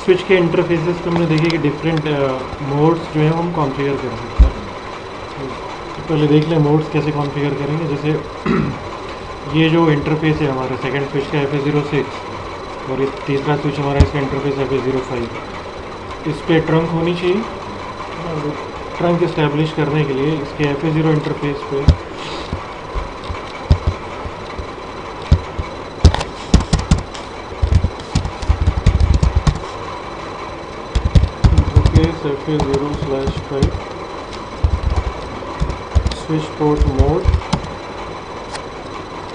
Switch के interfaces पे हमने देखे कि डिफरेंट मोड्स जो है हम कॉन्फ़िगर कर सकते हैं। तो पहले देख लें मोड्स कैसे कॉन्फ़िगर करेंगे। जैसे ये जो इंटरफेस है हमारा सेकंड स्विच का FA06 और ये तीसरा स्विच हमारा इसका इंटरफेस FA05, इस पर ट्रंक होनी चाहिए। ट्रंक इस्टेब्लिश करने के लिए इसके FA0 इंटरफेस पे FA0/5 स्विच पोर्ट मोड,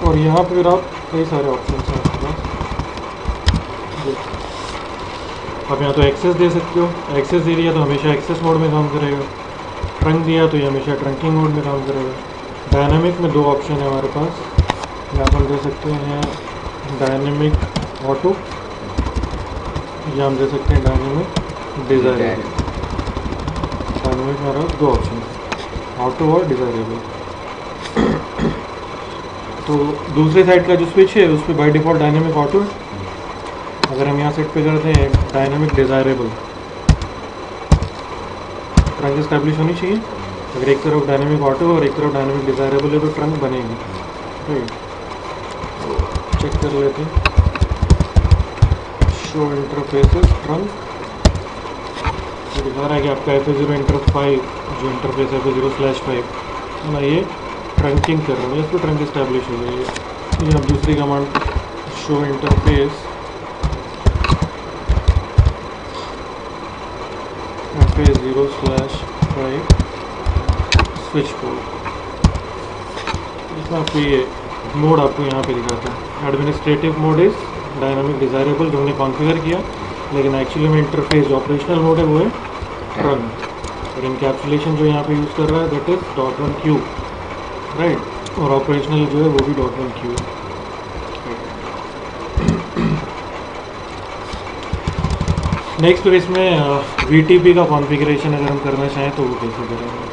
और यहाँ पर आप कई सारे ऑप्शन हैं आपके पास। आप यहाँ तो एक्सेस दे सकते हो, एक्सेस दे दिया तो हमेशा एक्सेस मोड में काम करेगा। ट्रंक दिया तो ये हमेशा ट्रंकिंग मोड में काम करेगा। डायनामिक में दो ऑप्शन है हमारे पास, यहाँ पर हम दे सकते हैं डायनेमिक ऑटो या हम दे सकते हैं डायनेमिक डिज़ायरेबल। डायनेमिक में हमारा दो ऑप्शन है, ऑटो और डिज़ायरेबल। तो दूसरे साइड का जो स्विच है उस पर बाई डिफ़ॉल्ट डायनेमिक ऑटो है। अगर हम यहाँ सेट पे करते हैं डायनेमिक डिज़ायरेबल, ट्रंक इस्टेब्लिश होनी चाहिए। अगर एक तरफ डायनेमिक ऑटो और एक तरफ डायनेमिक डिज़ायरेबल है तो ट्रंक बनेगी। राइट, तो चेक कर लेते हैं। शो इंटरफेसेस ट्रंक दिखा रहा है कि आपका FA0 इंटर5 जो इंटरफेस FA0/5 है ना, ये ट्रंकिंग कर रहा है, इस पर ट्रंक इस्टेब्लिश हो गई है। ये अब दूसरी command show interface FA0/5 switch port, इसमें आपको ये मोड आपको यहाँ पे दिखाता है। Administrative mode is dynamic desirable जो हमने कॉन्फ़िगर किया, लेकिन एक्चुअली में इंटरफेस जो ऑपरेशनल मोड है वो है ट्रंक। और इनकैप्सुलेशन जो यहाँ पे यूज़ कर रहा है दैट इज़ .1Q, राइट, और ऑपरेशनल जो है वो भी .1Q है। नेक्स्ट फिर इसमें VTP का कॉन्फ़िगरेशन अगर हम करना चाहें तो वो कैसे करेंगे।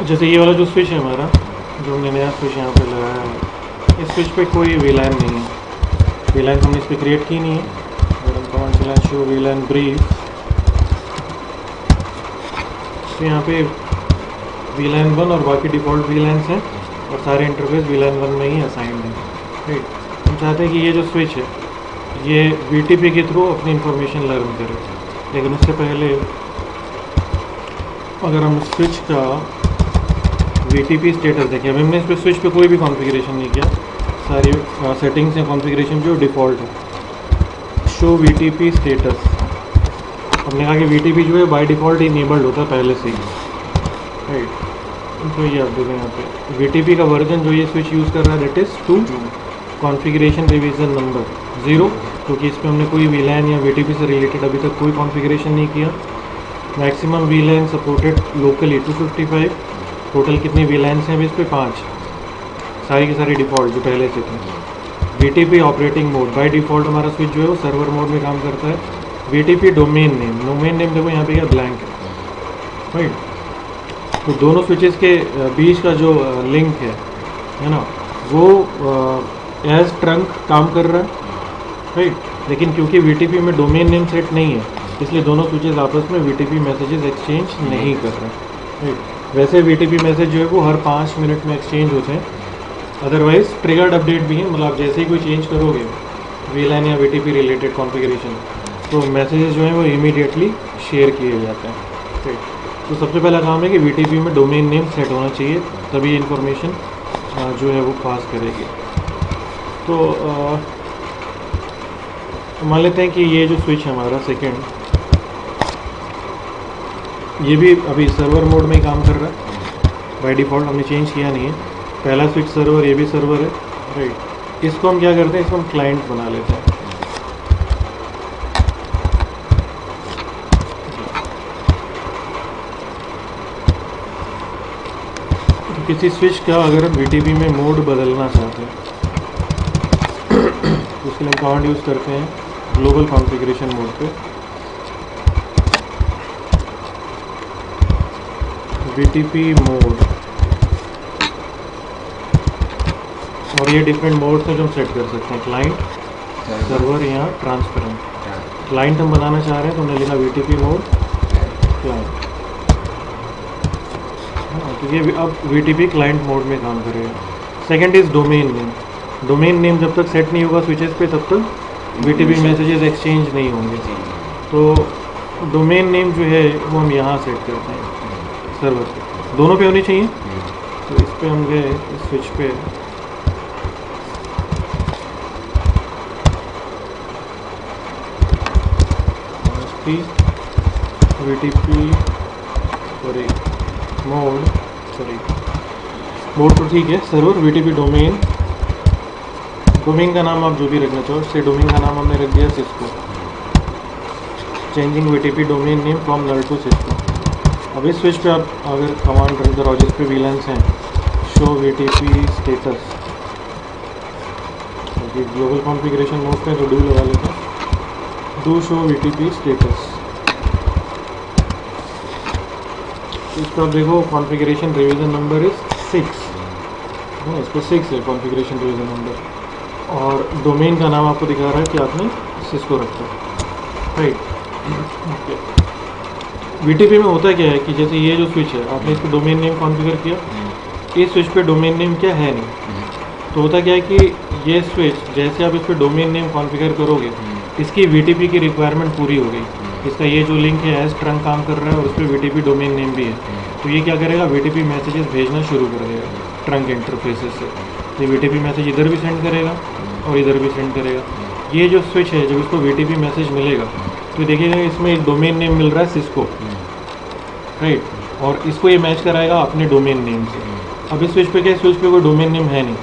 जैसे ये वाला जो स्विच है हमारा, जो हमने नया स्विच यहाँ पे लगाया है, इस स्विच पे कोई VLAN नहीं है। VLAN हमने इस पर क्रिएट की नहीं है। अगर हम कमांड चलाएं शो VLAN ब्रीफ, तो यहाँ पे VLAN 1 और बाकी डिफ़ॉल्ट VLANs हैं और सारे इंटरफेस VLAN 1 में ही असाइंड हैं। राइट, हम चाहते हैं कि ये जो स्विच है ये VTP के थ्रू अपनी इंफॉर्मेशन लर्न करे, लेकिन उससे पहले अगर हम स्विच का VTP स्टेटस देखें, अभी हमने इस पर स्विच पे कोई भी कॉन्फ़िगरेशन नहीं किया, सारी सेटिंग्स या कॉन्फ़िगरेशन जो डिफ़ॉल्ट है। शो VTP स्टेटस, हमने कहा कि VTP जो है बाय डिफ़ॉल्ट इनेबल्ड होता है पहले से ही। राइट, तो ये आप देखें यहाँ पे VTP का वर्जन जो ये स्विच यूज़ कर रहा है that is 2, configuration revision number 0, क्योंकि इस पर हमने कोई VLAN या VTP से रिलेटेड अभी तक कोई कॉन्फ़िगरेशन नहीं किया। Maximum VLAN supported locally 255, total कितनी VLANs हैं अभी इस पर 5, सारी की सारी डिफ़ॉल्ट जो पहले से थे। VTP operating mode, by default हमारा स्विच जो है वो सर्वर मोड में काम करता है। VTP डोमेन नेम देखो यहाँ पे क्या ब्लैंक है। राइट, तो दोनों स्विचेस के बीच का जो लिंक है ना, वो एज ट्रंक काम कर रहा है। राइट, लेकिन क्योंकि VTP में डोमेन नेम सेट नहीं है इसलिए दोनों स्विचेस आपस में VTP मैसेजेस एक्सचेंज नहीं कर रहे हैं। राइट, वैसे VTP मैसेज जो है वो हर 5 मिनट में एक्सचेंज होते हैं। अदरवाइज ट्रिगर्ड अपडेट भी है, मतलब आप जैसे ही कोई चेंज करोगे VLAN या VTP रिलेटेड कॉन्फ़िगरेशन तो मैसेजेस जो हैं वो इमीडिएटली शेयर किए जाते हैं। ठीक, तो सबसे पहला काम है कि VTP में डोमेन नेम सेट होना चाहिए, तभी इन्फॉर्मेशन जो है वो पास करेगी। तो मान लेते हैं कि ये जो स्विच है हमारा सेकेंड, ये भी अभी सर्वर मोड में ही काम कर रहा है। बाय डिफ़ॉल्ट हमने चेंज किया नहीं है, पहला स्विच सर्वर, ये भी सर्वर है। राइट, इसको हम क्या करते हैं, इसको हम क्लाइंट बना लेते हैं। किसी स्विच का अगर हम VTP में मोड बदलना चाहते हैं तो उसके लिए हम कमांड यूज़ करते हैं ग्लोबल कॉन्फ़िगरेशन मोड पे VTP मोड और ये डिफरेंट मोड्स हैं जो हम सेट कर सकते हैं, क्लाइंट, सर्वर या ट्रांसपेरेंट। क्लाइंट हम बनाना चाह रहे हैं तो हमने लिखा VTP मोड क्लाइंट। तो ये अब VTP क्लाइंट मोड में काम करेगा। Second is domain name. Domain name जब तक सेट नहीं होगा स्विचेस पे तब तक VTP मैसेजेस एक्सचेंज नहीं होंगे। तो डोमेन नेम जो है वो हम यहाँ सेट करते हैं सर्वर पे, दोनों पे होनी चाहिए। तो इस पे हम गए इस स्विच पे, VTP मोड तो ठीक है, सर्वर VTP डोमेन। डोमेन का नाम आप जो भी रखना चाहो, इससे डोमेन का नाम हमने रख दिया Cisco. Changing VTP domain name from null to Cisco. अब इस स्विच पे आप अगर कमांड रन करो जिस पे VLANs हैं, show VTP status, global configuration mode पे तो डू लगा लेते हैं, डू शो VTP स्टेटस। इस पर आप देखो कॉन्फ़िगरेशन रिवीजन नंबर इज 6, इस पर 6 है कॉन्फ़िगरेशन रिवीजन नंबर, और डोमेन का नाम आपको दिखा रहा है कि आपने सिस्को रखा है, राइट। VTP में होता क्या है कि जैसे ये जो स्विच है आपने इस पर डोमेन नेम कॉन्फ़िगर किया, इस स्विच पे डोमेन नेम क्या है नहीं, तो होता क्या है कि ये स्विच जैसे आप इस पर डोमेन नेम कॉन्फ़िगर करोगे इसकी VTP की रिक्वायरमेंट पूरी हो गई। इसका ये जो लिंक है एज ट्रंक काम कर रहा है और उस पर VTP डोमेन नेम भी है, तो ये क्या करेगा VTP मैसेजेस भेजना शुरू कर देगा ट्रंक इंटरफेसेस से। तो ये VTP मैसेज इधर भी सेंड करेगा और इधर भी सेंड करेगा। ये जो स्विच है जब इसको VTP मैसेज मिलेगा तो देखिएगा इसमें एक डोमेन नेम मिल रहा है सिस्को, राइट, और इसको ये मैच कराएगा अपने डोमेन नेम से। अब इस स्विच पे क्या, स्विच पे कोई डोमेन नेम है नहीं,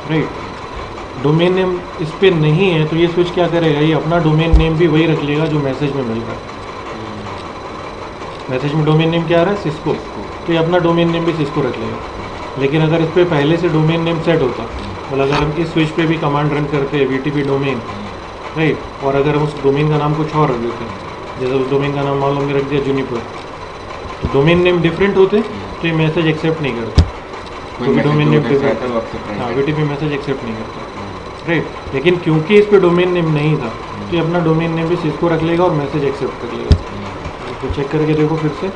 राइट, डोमेन नेम इस पर नहीं है, तो ये स्विच क्या करेगा, ये अपना डोमेन नेम भी वही रख लेगा जो मैसेज में मिल रहा है। मैसेज में डोमेन नेम क्या आ रहा है, सिस्को, तो ये अपना डोमेन नेम भी सिस्को रख लेगा। लेकिन अगर इस पर पहले से डोमेन नेम सेट होता, मतलब अगर हम इस स्विच पे भी कमांड रन करते हैं VTP डोमेन, राइट, और अगर हम उस डोमेन का नाम कुछ और रख देते हैं, जैसे उस डोमेन का नाम मान लो हमने रख दिया जूनिपर, तो डोमेन नेम डिफरेंट होते तो ये मैसेज एक्सेप्ट नहीं करता, क्योंकि डोमेन नेम डिफरेंट है। हाँ, VTP मैसेज एक्सेप्ट नहीं करता, राइट। लेकिन क्योंकि इस पे डोमेन नेम नहीं था तो ये अपना डोमेन नेम भी सिस्को रख लेगा और मैसेज एक्सेप्ट कर लेगा। तो चेक करके देखो फिर से,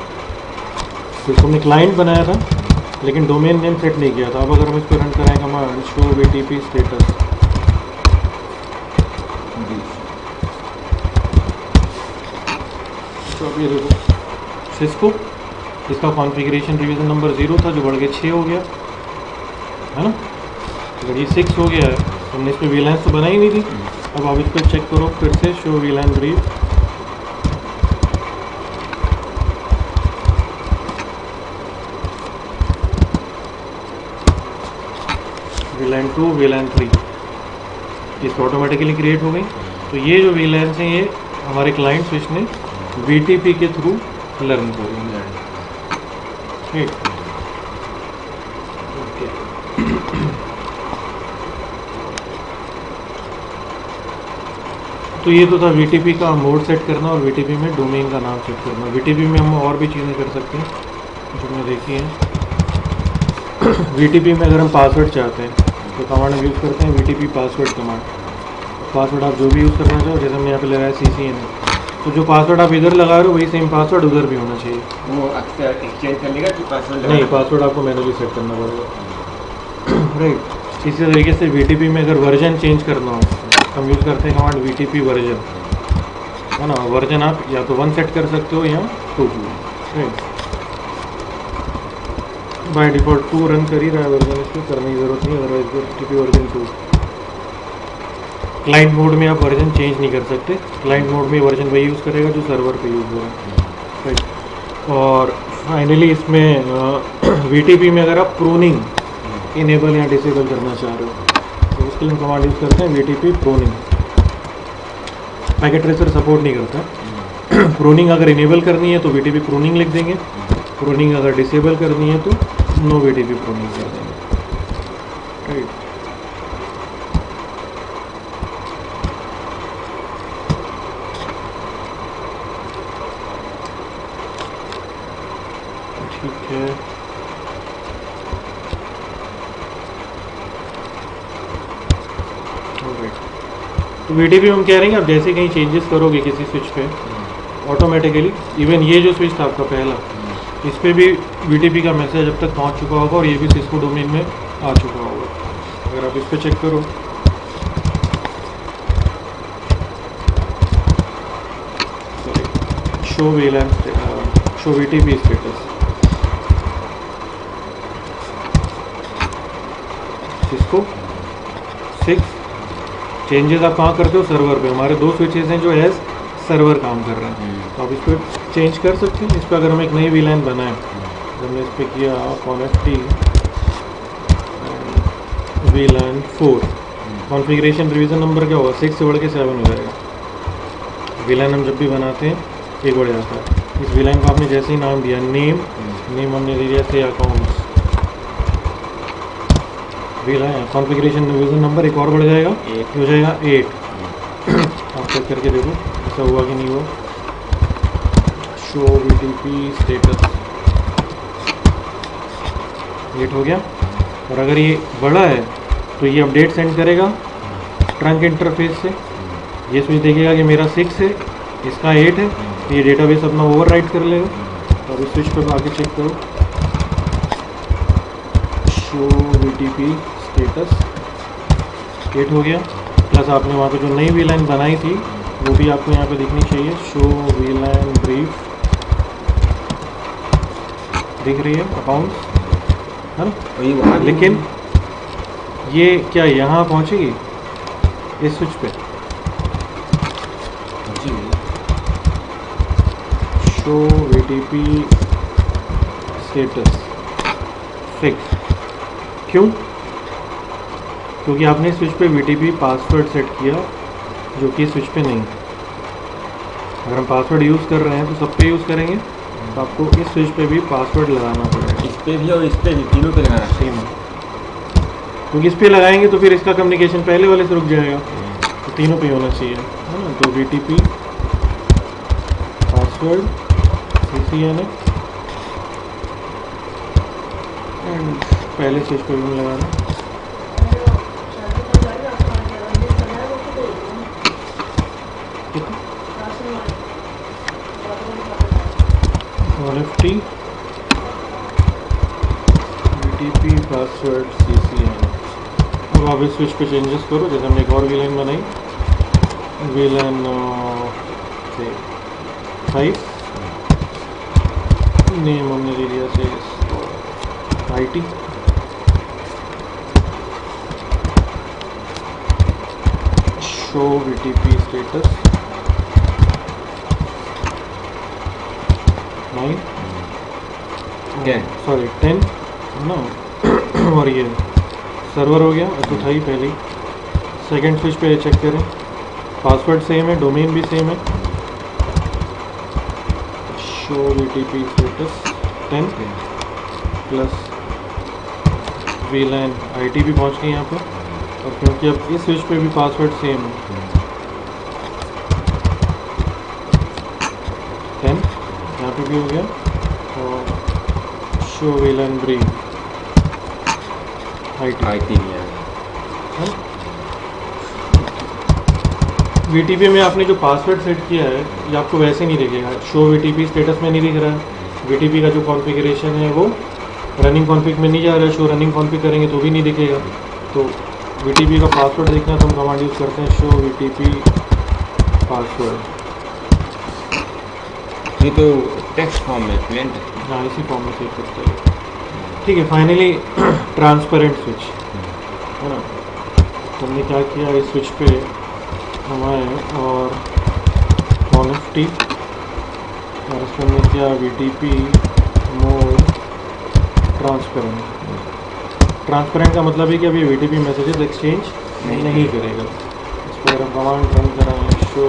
तो हमने क्लाइंट बनाया था लेकिन डोमेन नेम सेट नहीं किया था। अब अगर हम इस पर रन कराएं कमांड शो VTP स्टेटस, तो अब ये देखो सिस्को, इसका कॉन्फ़िगरेशन रिवीजन नंबर 0 था जो बढ़ के 6 हो गया, है ना। अगर ये 6 हो गया है तो हमने इस पर VLANs तो बनाई नहीं थी। अब आप इस पर चेक करो फिर से, show VLAN brief, VLAN 2 VLAN 3 इसको ऑटोमेटिकली क्रिएट हो गई। तो ये जो VLANs हैं ये हमारे क्लाइंट स्विच ने VTP के थ्रू लर्न करेंगे, ठीक। तो ये तो था VTP का मोड सेट करना और VTP में डोमेन का नाम सेट करना। VTP में हम और भी चीज़ें कर सकते हैं जो मैंने देखी हैं। VTP में अगर हम पासवर्ड चाहते हैं तो कमांड हम यूज़ करते हैं VTP पासवर्ड कमांड। पासवर्ड आप जो भी यूज़ करना चाहो, जैसे हमने यहाँ पे लगाया CCN है, तो जो पासवर्ड आप इधर लगा रहे हो वही सेम पासवर्ड उधर भी होना चाहिए। वो अक्सर एक्सचेंज करने का कि पासवर्ड नहीं, पासवर्ड आपको मैनुअली सेट करना पड़ेगा, राइट। इसी तरीके से VTP में अगर वर्जन चेंज करना हो हम यूज़ करते हैं कमांड VTP वर्जन, है ना। वर्जन आप या तो 1 सेट कर सकते हो या 2, राइट। बाय डिफ़ॉल्ट 2 रन कर ही रहा है वर्जन, इसको करने की ज़रूरत नहीं, otherwise VTP version 2। Client mode में आप वर्जन चेंज नहीं कर सकते, क्लाइंट मोड में वर्जन वही यूज़ करेगा जो सर्वर पे यूज़ हो रहा है, राइट। और फाइनली इसमें VTP में अगर आप प्रूनिंग इनेबल या डिसेबल करना चाह रहे हो तो उसके लिए कमांड यूज़ करते हैं VTP pruning. Packet tracer support नहीं करता। प्रूनिंग अगर इनेबल करनी है तो VTP प्रूनिंग लिख देंगे, प्रूनिंग अगर डिसेबल करनी है तो नो VTP प्रूनिंग कर देंगे, राइट। ठीक है, तो VTP में हम कह रहे हैं कि आप जैसे कहीं चेंजेस करोगे किसी स्विच पे ऑटोमेटिकली इवन ये जो स्विच था आपका पहला इस पे भी VTP का मैसेज अब तक पहुंच चुका होगा और ये भी सिस्को डोमेन में आ चुका होगा। अगर आप इस पे चेक करो show VLAN show VTP status Cisco 6 changes आप कहाँ करते हो सर्वर पे। हमारे 2 स्विचेस हैं जो एज सर्वर काम कर रहे हैं तो आप इस पर चेंज कर सकते हैं। इस पर अगर हम एक नई VLAN बनाएं तो हमने इस पर किया CONFT VLAN 4 configuration revision number क्या होगा 6 से बढ़ के 7 हो जाएगा। VLAN हम जब भी बनाते हैं एक बढ़ जाता है। इस VLAN को आपने जैसे ही नाम दिया नेम हमने दे दिया थे accounts VLAN configuration revision number एक और बढ़ जाएगा हो जाएगा 8 आप चेक करके देखो ऐसा हुआ कि नहीं हुआ। शो VTP स्टेटस 8 हो गया और अगर ये बड़ा है तो ये अपडेट सेंड करेगा ट्रंक इंटरफेस से। ये स्विच देखेगा कि मेरा 6 है इसका 8 है तो ये डेटाबेस अपना ओवरराइट कर लेगा। और इस स्विच पर आके चेक करो शो VTP स्टेटस 8 हो गया प्लस आपने वहाँ पे जो नई VLAN बनाई थी वो भी आपको यहाँ पे दिखनी चाहिए शो VLAN ब्रीफ दिख रही है अकाउंट्स है ना। लेकिन ये क्या यहाँ पहुँचेगी इस स्विच पे शो VTP स्टेटस 6 क्यों? क्योंकि आपने स्विच पे VTP पासवर्ड सेट किया जो कि स्विच पे नहीं। अगर हम पासवर्ड यूज़ कर रहे हैं तो सब पे यूज़ करेंगे तो आपको इस स्विच पे भी पासवर्ड लगाना पड़ेगा। इस पे भी और इस पे भी तीनों पे लगाना सेम है क्योंकि इस पे लगाएंगे तो फिर इसका कम्युनिकेशन पहले वाले से रुक जाएगा तो तीनों पे होना चाहिए है ना। तो VTP पासवर्ड CCNA एंड पहले स्विच पे भी लगाना CONFT VTP पासवर्ड CCNA। अब आप इस स्विच पे चेंजेस करो जैसे हमने एक और VLAN बनाई VLAN 5 नेम हमने दे दिया से IT show VTP status 9 sorry 10 ना और ये सर्वर हो गया तो था ही पहले ही। सेकेंड स्विच पे चेक करें पासवर्ड सेम है डोमेन भी सेम है show VTP status 10 plus VLAN IT भी पहुंच गई यहाँ पर और क्योंकि अब इस स्विच पे भी पासवर्ड सेम है 10 यहाँ पे भी हो गया और शो VLAN ब्रीफ IT भी है। VTP में आपने जो पासवर्ड सेट किया है ये आपको वैसे नहीं दिखेगा शो VTP स्टेटस में नहीं दिख रहा है। VTP का जो कॉन्फ़िगरेशन है वो रनिंग कॉन्फ़िग में नहीं जा रहा है शो रनिंग कॉन्फ़िग करेंगे तो भी नहीं दिखेगा। तो VTP का पासवर्ड देखना तो हम कमांड यूज़ करते हैं शो VTP पासवर्ड। ये तो टेक्स्ट फॉर्म में प्लेन है। हाँ इसी फॉर्म में सेव करते हैं। ठीक है फाइनली ट्रांसपेरेंट स्विच है ना। तो हमने क्या किया इस स्विच पे हम आए और CONFT और इसमें हमने किया VTP मोड ट्रांसपेरेंट का मतलब है कि अभी VTP मैसेजेस एक्सचेंज नहीं करेगा। इस पर हम कमांड रन कराएं शो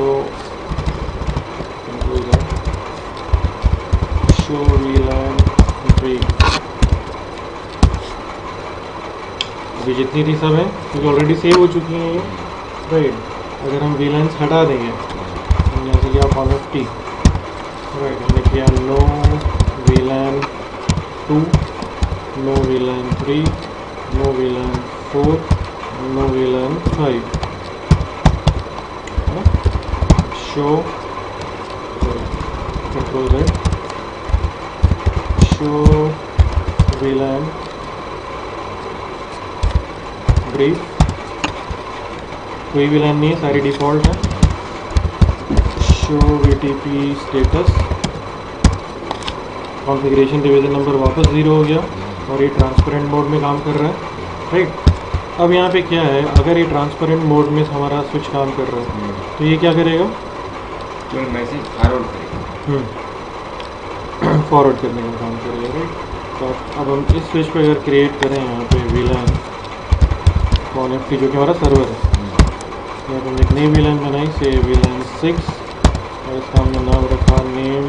VLAN ब्रीफ। अभी जितनी थी सब है क्योंकि ऑलरेडी सेव हो चुकी हैं ये राइट। अगर हम VLANs हटा देंगे हमने ऐसे किया CONFT राइट हमने किया no VLAN 2 no VLAN 3 no VLAN 4 no VLAN 5 show control Z, show VLAN brief, कोई VLAN नहीं है, सारी डिफ़ॉल्ट है। Show VTP status, configuration revision number वापस 0 हो गया और ये ट्रांसपेरेंट मोड में काम कर रहा है, राइट। अब यहाँ पे क्या है, अगर ये ट्रांसपेरेंट मोड में हमारा स्विच काम कर रहा है तो ये क्या करेगा, तो मैसेज फॉरवर्ड करेगा। फॉरवर्ड करने का काम करेगा, राइट। तो अब हम इस स्विच पे अगर क्रिएट करें यहाँ पे VLAN कॉनेक्ट जो कि हमारा सर्वर है, यहाँ पे हमने एक नई VLAN बनाई से VLAN 6 और इसका हमने नाम रखा name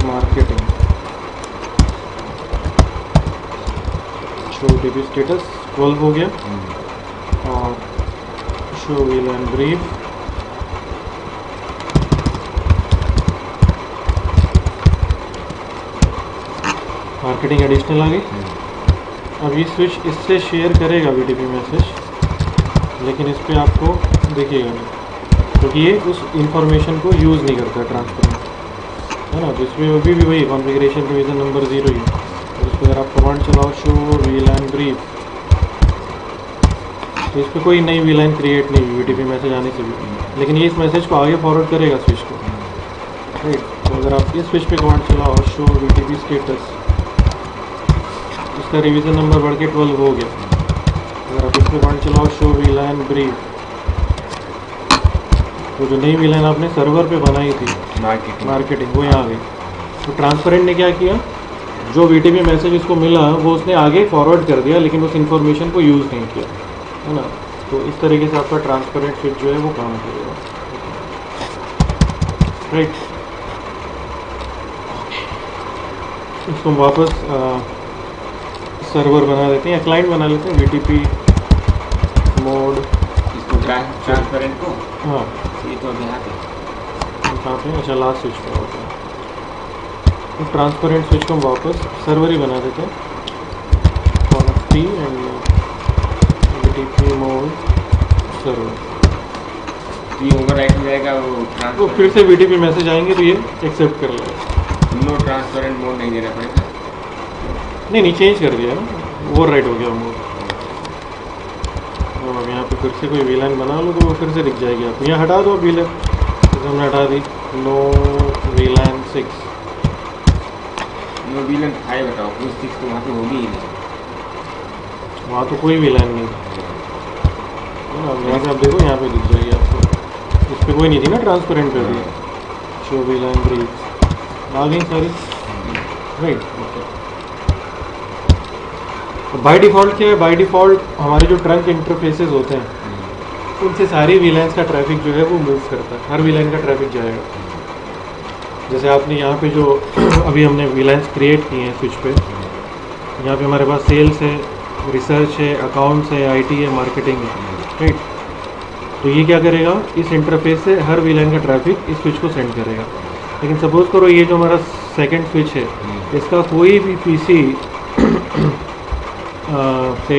marketing. Show VTP status 12 हो गया और show VLAN brief, marketing additional आ गई। अब ये स्विच इससे शेयर करेगा VTP मैसेज, लेकिन इस पर आपको देखिएगा नहीं क्योंकि ये उस इंफॉर्मेशन को यूज़ नहीं करता ट्रांसपेरेंट, है ना। तो इसमें अभी भी वही कॉन्फ़िगरेशन डिवीज़न नंबर 0 ही है। और इस पर अगर आप कमांड चलाओ शो VLAN ब्रीफ, तो इस पर कोई नई VLAN क्रिएट नहीं हुई VTP मैसेज आने से भी, लेकिन ये इस मैसेज को आगे फॉरवर्ड करेगा स्विच को, राइट। तो अगर आप इस स्विच पे कमांड चलाओ शो VTP स्टेटस, इसका रिवीजन नंबर बढ़ के 12 हो गया। अगर आप इस पे कमांड चलाओ शो VLAN ब्रीफ, तो जो नई VLAN आपने सर्वर पे बनाई थी मार्केटिंग वो यहाँ आ गई। तो ट्रांसपेरेंट ने क्या किया, जो VTP मैसेज इसको मिला वो उसने आगे फॉरवर्ड कर दिया, लेकिन उस इन्फॉर्मेशन को यूज़ नहीं किया, है ना। तो इस तरीके से आपका ट्रांसपेरेंट स्विच जो है वो काम करेगा, राइट। इसको हम वापस सर्वर बना देते हैं या क्लाइंट बना लेते हैं, VTP मोड, इसको ट्रांसपेरेंट को, हाँ ये तो अभी यहाँ पे कहाँ पे, अच्छा लास्ट स्विच पर होता है। तो ट्रांसपेरेंट स्विच को हम वापस सर्वर ही बना देते हैं, T and VTP mode server. ये ओवरराइट हो जाएगा वो तो ट्रांसपेरेंट, फिर से VTP मैसेज आएंगे तो ये एक्सेप्ट कर लेगा। नो ट्रांसपेरेंट मोड नहीं देना पड़ेगा। नहीं चेंज कर दिया ना, ओवर राइट हो गया मोड। तो अब यहाँ पे फिर से कोई VLAN बना लो तो वो फिर से दिख जाएगी आपको। यहाँ हटा दो VLAN, जैसे हमने हटा दी नो VLAN 6, नो VLAN 5 बताओ, कोई 6 तो वहाँ पे होगी ही नहीं। वहाँ तो कोई VLAN नहीं है ना। यहाँ से आप देखो, यहाँ पे दिख जाएगी आपको, इस पर कोई नहीं थी ना ट्रांसपेरेंट पे भी। शो VLAN ब्रीफ आ गई सारी, राइट। तो बाय डिफ़ॉल्ट क्या है, बाय डिफ़ॉल्ट हमारे जो ट्रंक इंटरफेसेस होते हैं उनसे सारी VLANs का ट्रैफिक जो है वो मूव करता है, हर VLAN का ट्रैफिक जाएगा। जैसे आपने यहाँ पे जो अभी हमने VLANs क्रिएट किए हैं स्विच पे, यहाँ पे हमारे पास सेल्स है, रिसर्च है, अकाउंट्स है, IT है, मार्केटिंग है, राइट। तो ये क्या करेगा, इस इंटरफेस से हर VLAN का ट्रैफिक इस स्विच को सेंड करेगा। लेकिन सपोज़ करो ये जो हमारा सेकेंड स्विच है, इसका कोई भी PC से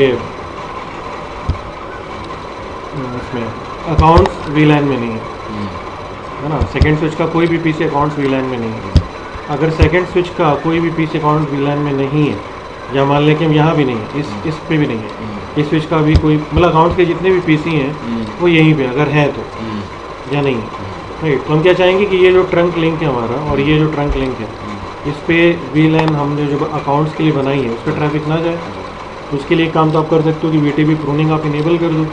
इसमें अकाउंट्स VLAN में नहीं है ना। सेकेंड स्विच का कोई भी PC अकाउंट्स VLAN में नहीं है। अगर सेकेंड स्विच का कोई भी PC अकाउंट VLAN में नहीं है, या मान लें कि हम यहाँ भी नहीं है, इस पे भी नहीं है, इस स्विच का भी कोई, मतलब अकाउंट्स के जितने भी PC हैं वो यहीं पे अगर हैं तो, या नहीं है, राइट। तो हम क्या चाहेंगे कि ये जो ट्रंक लिंक है हमारा और ये जो ट्रंक लिंक है, इस पे VLAN हमने जो अकाउंट्स के लिए बनाई है उस पर ट्रैफिक ना जाए। तो उसके लिए एक काम तो आप कर सकते हो कि VTP प्रूनिंग आप इनेबल कर दो,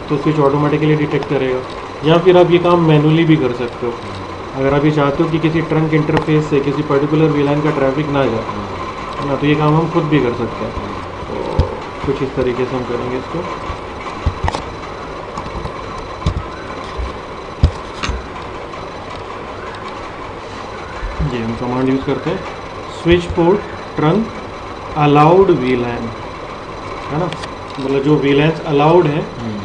तो स्विच ऑटोमेटिकली डिटेक्ट करेगा। या फिर आप ये काम मैनुअली भी कर सकते हो, अगर आप ये चाहते हो कि किसी ट्रंक इंटरफेस से किसी पर्टिकुलर VLAN का ट्रैफिक ना जाए, है ना, तो ये काम हम खुद भी कर सकते हैं। तो कुछ इस तरीके से हम करेंगे इसको। ये हम कमांड यूज़ करते हैं, switch port trunk allowed VLAN, है ना, मतलब जो VLANs अलाउड हैं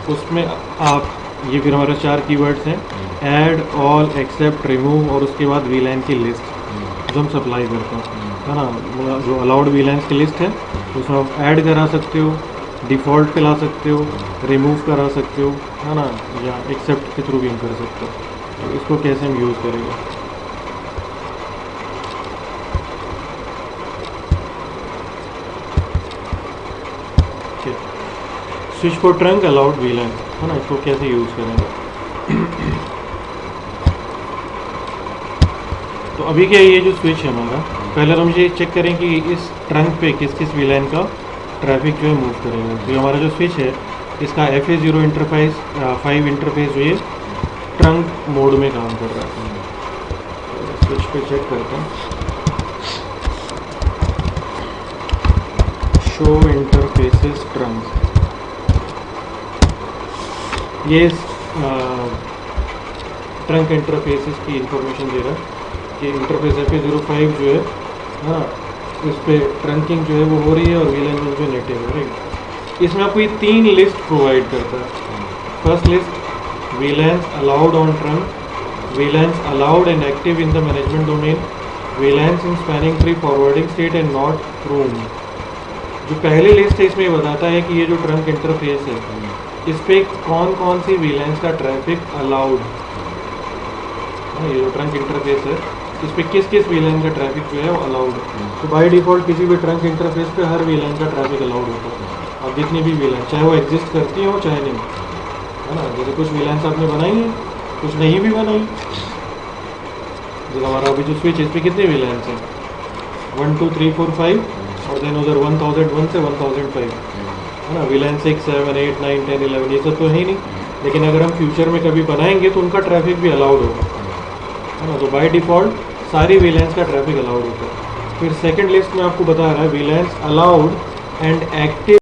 उसमें आप, ये फिर हमारे 4 कीवर्ड्स हैं, ऐड, ऑल, एक्सेप्ट, रिमूव और उसके बाद VLAN की लिस्ट जो हम सप्लाई करते हैं, है ना। मतलब जो अलाउड VLANs की लिस्ट है उसमें आप ऐड करा सकते हो, डिफ़ॉल्ट पे ला सकते हो, रिमूव करा सकते हो, है ना, या एक्सेप्ट के थ्रू भी हम कर सकते हो। तो इसको कैसे हम यूज़ करेंगे? Switch for trunk allowed VLAN है ना, इसको कैसे यूज़ करेंगे? तो अभी क्या ये जो स्विच है हमारा, पहले हम ये चेक करें कि इस ट्रंक पे किस किस वीलाइन का ट्रैफिक जो है मूव करेगा। तो ये हमारा जो स्विच है इसका FA0 इंटरफेस 5 इंटरफेस जो ये ट्रंक मोड में काम कर रहा है। तो स्विच पे चेक करते हैं, शो इंटरफेसेस ट्रंक, ये ट्रंक इंटरफेसेस की इंफॉर्मेशन दे रहा है कि इंटरफेस FA05 जो है हाँ, इस पर ट्रंकिंग जो है वो हो रही है और वीलाइन जो है नेटिव है, राइट। इसमें आपको ये 3 लिस्ट प्रोवाइड करता है। First list VLANs allowed on trunk, VLANs allowed and active in the management domain, VLANs in spanning tree forwarding state and not pruned. जो पहली लिस्ट है इसमें ये बताता है कि ये जो ट्रंक इंटरफेस है इस पर कौन कौन सी वीलाइंस का ट्रैफिक अलाउड, ये जो ट्रंक इंटरफेस है इस पर किस किस वीलाइन का ट्रैफिक जो है वो अलाउड है। तो बाय डिफ़ॉल्ट किसी भी ट्रंक इंटरफेस पे हर वीलाइन का ट्रैफिक अलाउड होता है। अब जितनी भी वीलाइन चाहे वो एग्जिस्ट करती हो चाहे नहीं, है ना। जैसे कुछ वीलाइंस आपने बनाई हैं, कुछ नहीं भी बनाई। जैसे हमारा अभी जो स्विच है इस पर कितने वीलाइंस हैं, 1 2 3 4 5 और देन उधर 1001 से 1005, है ना। वीलाइन 6 7 8 9 10 11 ये सब तो है ही नहीं, लेकिन अगर हम फ्यूचर में कभी बनाएंगे तो उनका ट्रैफिक भी अलाउड होगा, है ना। तो बाय डिफ़ॉल्ट सारी वीलाइंस का ट्रैफिक अलाउड होता है। फिर सेकंड लिस्ट में आपको बता रहा है वीलाइंस अलाउड एंड एक्टिव